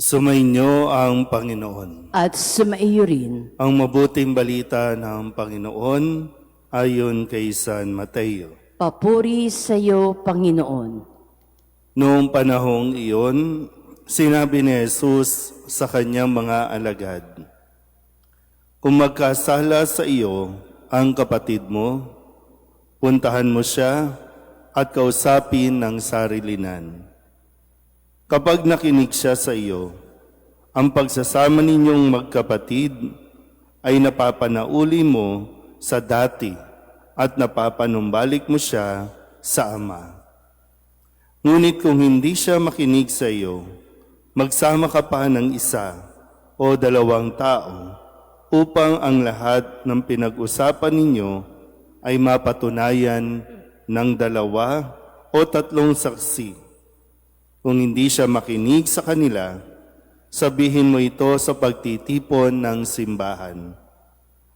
Sumainyo ang Panginoon. At sumaiyo rin. Ang mabuting balita ng Panginoon ayon kay San Mateo. Papuri sa iyo, Panginoon. Noong panahong iyon, sinabi ni Jesus sa kanyang mga alagad, "Kung magkasala sa iyo ang kapatid mo, puntahan mo siya at kausapin ng sarilinan. Kapag nakinig siya sa iyo, ang pagsasama ninyong magkapatid ay napapanauli mo sa dati at napapanumbalik mo siya sa Ama. Ngunit kung hindi siya makinig sa iyo, magsama ka pa ng isa o dalawang tao upang ang lahat ng pinag-usapan ninyo ay mapatunayan ng 2 o 3 saksi. Kung hindi siya makinig sa kanila, sabihin mo ito sa pagtitipon ng simbahan.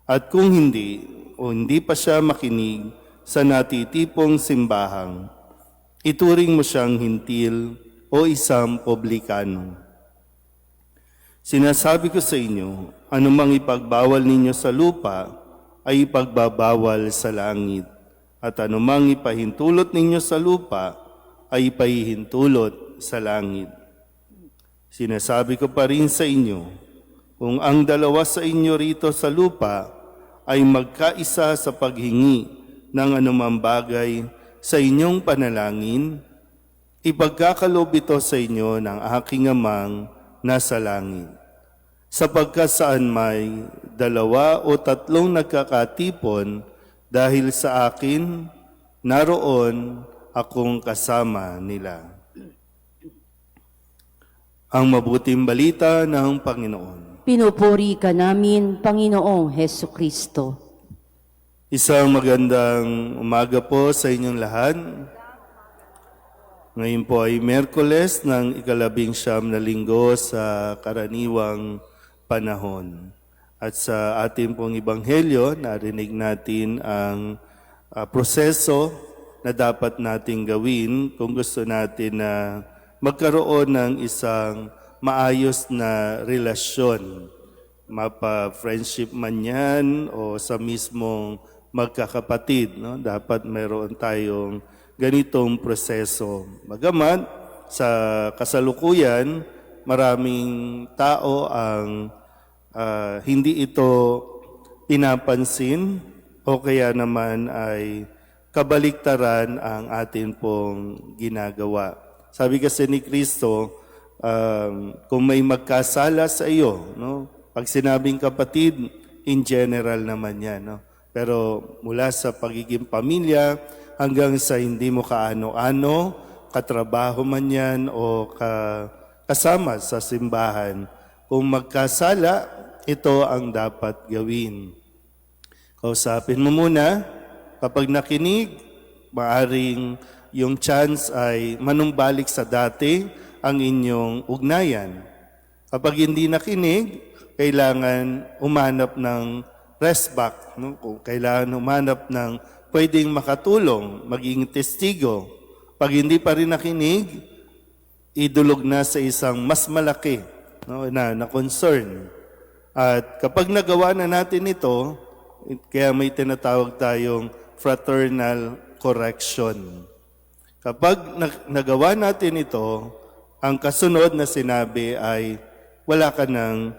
At kung hindi o hindi pa siya makinig sa natitipong simbahan, ituring mo siyang hintil o isang publikano. Sinasabi ko sa inyo, anumang ipagbawal ninyo sa lupa ay ipagbabawal sa langit, at anumang ipahintulot ninyo sa lupa ay ipahihintulot sa langit. Sinasabi ko pa rin sa inyo, kung ang 2 sa inyo rito sa lupa ay magkaisa sa paghingi ng anumang bagay sa inyong panalangin, ipagkakalob ito sa inyo ng aking Amang nasa langit. Sapagkat saan may 2 o 3 nagkakatipon dahil sa akin, naroon akong kasama nila." Ang mabuting balita ng Panginoon. Pinupuri ka namin, Panginoong Heso Kristo. Isang magandang umaga po sa inyong lahat. Ngayon po ay Miyerkules ng 19 na linggo sa karaniwang panahon. At sa ating pong Ebanghelyo, narinig natin ang proseso na dapat nating gawin kung gusto natin na magkaroon ng isang maayos na relasyon. Mapa-friendship man yan o sa mismong magkakapatid. No? Dapat mayroon tayong ganitong proseso. Bagamat sa kasalukuyan, maraming tao ang hindi ito pinapansin o kaya naman ay kabaliktaran ang atin pong ginagawa. Sabi kasi ni Kristo, kung may magkasala sa iyo, no? Pag sinabing kapatid, in general naman yan. No? Pero mula sa pagiging pamilya hanggang sa hindi mo kaano-ano, katrabaho man yan o kasama sa simbahan, kung magkasala, ito ang dapat gawin. Kausapin mo muna, kapag nakinig, maaring yung chance ay manumbalik sa dati ang inyong ugnayan. Kapag hindi nakinig, kailangan umanap ng rest back. No? Kailangan umanap ng pwedeng makatulong, maging testigo. Pag hindi pa rin nakinig, idulog na sa isang mas malaki, no, na concern. At kapag nagawa na natin ito, kaya may tinatawag tayong fraternal correction. Kapag nagawa natin ito, ang kasunod na sinabi ay wala ka ng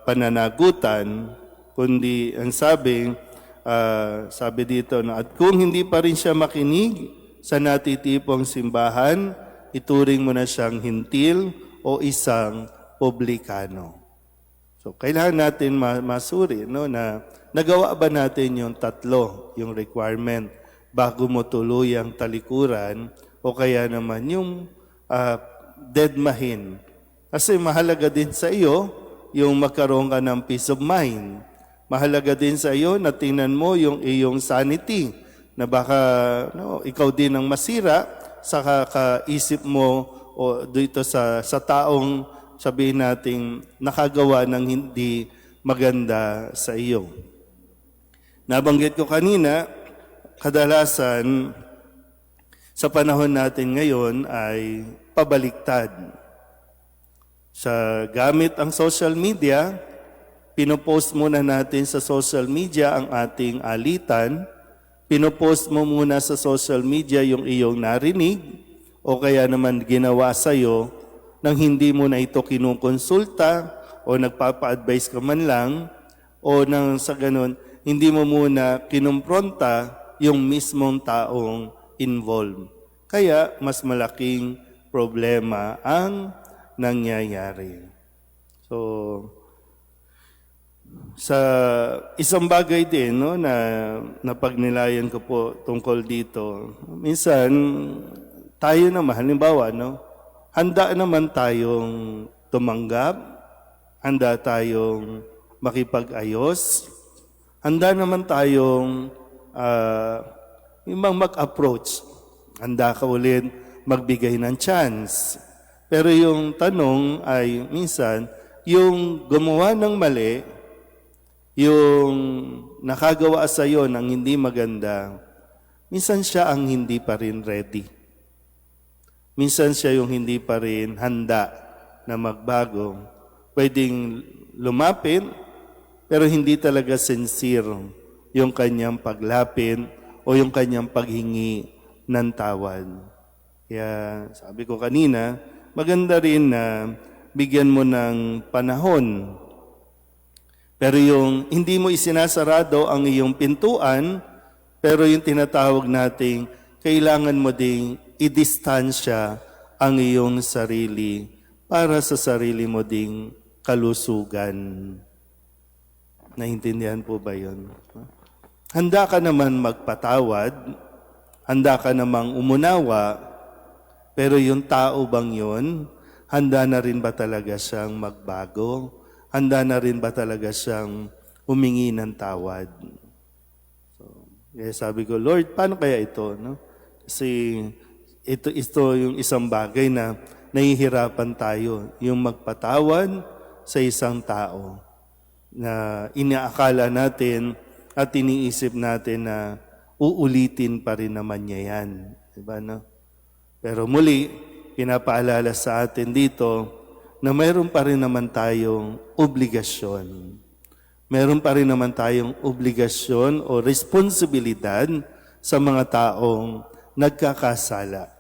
pananagutan, kundi ang sabi dito, at kung hindi pa rin siya makinig sa natitipong simbahan, ituring mo na siyang hintil o isang publikano. So kailangan natin masuri, no, na nagawa ba natin yung 3, yung requirement, bago mo tuluyang talikuran o kaya naman yung deadmahin. Kasi mahalaga din sa iyo yung magkaroon ka ng peace of mind. Mahalaga din sa iyo na tingnan mo yung iyong sanity na baka ikaw din ang masira sa kakaisip mo o dito sa taong sabihin nating nakagawa ng hindi maganda sa iyo. Nabanggit ko kanina, kadalasan sa panahon natin ngayon ay pabaliktad. Sa gamit ang social media, pinopost muna natin sa social media ang ating alitan, pinopost mo muna sa social media yung iyong narinig, o kaya naman ginawa sa'yo nang hindi mo na ito kinukonsulta o nagpapa-advise ka man lang, o nang sa ganun, hindi mo muna kinumpronta yung mismong taong involved. Kaya mas malaking problema ang nangyayari. So, sa isang bagay din no, na napagnilayan ko po tungkol dito, minsan tayo naman, halimbawa, no, handa naman tayong tumanggap, handa tayong makipag-ayos, handa naman tayong mag-approach, handa ka ulit magbigay ng chance. Pero yung tanong ay minsan, yung gumawa ng mali, yung nakagawa sa iyo ng hindi maganda, minsan siya ang hindi pa rin ready. Minsan siya yung hindi pa rin handa na magbago. Pwedeng lumapit, pero hindi talaga sincere yung kanyang paglapit o yung kanyang paghingi ng tawad. Kaya sabi ko kanina, maganda rin na bigyan mo ng panahon. Pero yung hindi mo isinasarado ang iyong pintuan, pero yung tinatawag nating kailangan mo ding i-distansya ang iyong sarili para sa sarili mo ding kalusugan. Naintindihan po ba yun? Handa ka naman magpatawad, handa ka namang umunawa, pero yung tao bang yun, handa na rin ba talaga siyang magbago? Handa na rin ba talaga siyang humingi ng tawad? So, kaya sabi ko, Lord, paano kaya ito? No? Kasi ito yung isang bagay na nahihirapan tayo, yung magpatawad sa isang tao na inaakala natin at iniisip natin na uulitin pa rin naman niya yan. Diba, no? Pero muli, pinapaalala sa atin dito na mayroon pa rin naman tayong obligasyon. Mayroon pa rin naman tayong obligasyon o responsibilidad sa mga taong nagkakasala.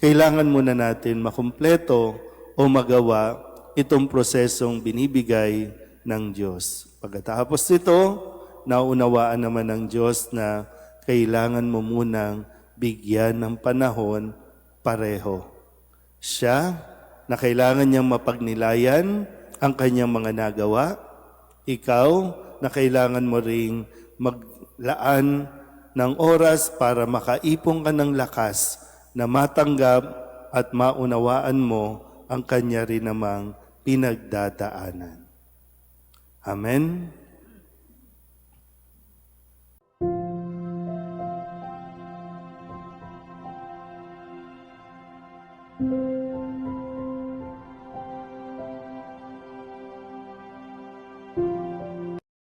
Kailangan muna natin makumpleto o magawa itong prosesong binibigay ng Diyos. Pagkatapos nito, naunawaan naman ng Diyos na kailangan mo munang bigyan ng panahon pareho. Siya na kailangan niyang mapagnilayan ang kanyang mga nagawa, ikaw na kailangan mo ring maglaan ng oras para makaipon ka ng lakas na matanggap at maunawaan mo ang kanya rin namang pinagdadaanan. Amen. Thank you.